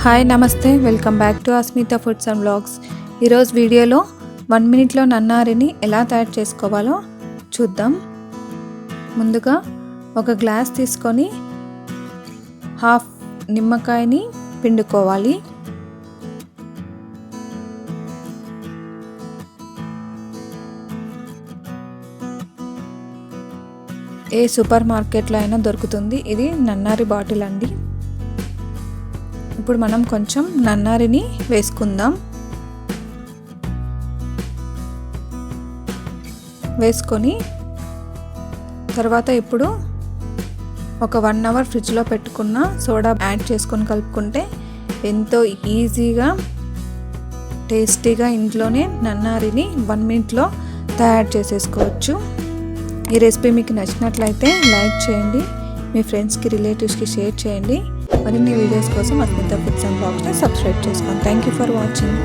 Hi నమస్తే, welcome back to Asmita foods and vlogs. ఈరోజు వీడియోలో 1 మినిట్లో నన్నారిని ఎలా తయారు చేసుకోవాలో చూద్దాం. ముందుగా ఒక గ్లాస్ తీసుకొని హాఫ్ నిమ్మకాయని పిండుకోవాలి. ఏ సూపర్ మార్కెట్లో అయినా దొరుకుతుంది. ఇది నన్నారి బాటిల్ అండి. ఇప్పుడు మనం కొంచెం నన్నారిని వేసుకుందాం. వేసుకొని తర్వాత ఇప్పుడు ఒక 1 అవర్ ఫ్రిడ్జ్లో పెట్టుకున్న సోడా యాడ్ చేసుకొని కలుపుకుంటే ఎంతో ఈజీగా టేస్టీగా ఇంట్లోనే నన్నారిని 1 మినిట్లో తయారు చేసేసుకోవచ్చు. ఈ రెసిపీ మీకు నచ్చినట్లయితే లైక్ చేయండి, మీ ఫ్రెండ్స్కి రిలేటివ్స్కి షేర్ చేయండి. మరిన్ని వీడియోస్ కోసం అస్మిత ఫుడ్స్ అండ్ వ్లాగ్స్ని సబ్స్క్రైబ్ చేసుకోండి. Thank you for watching.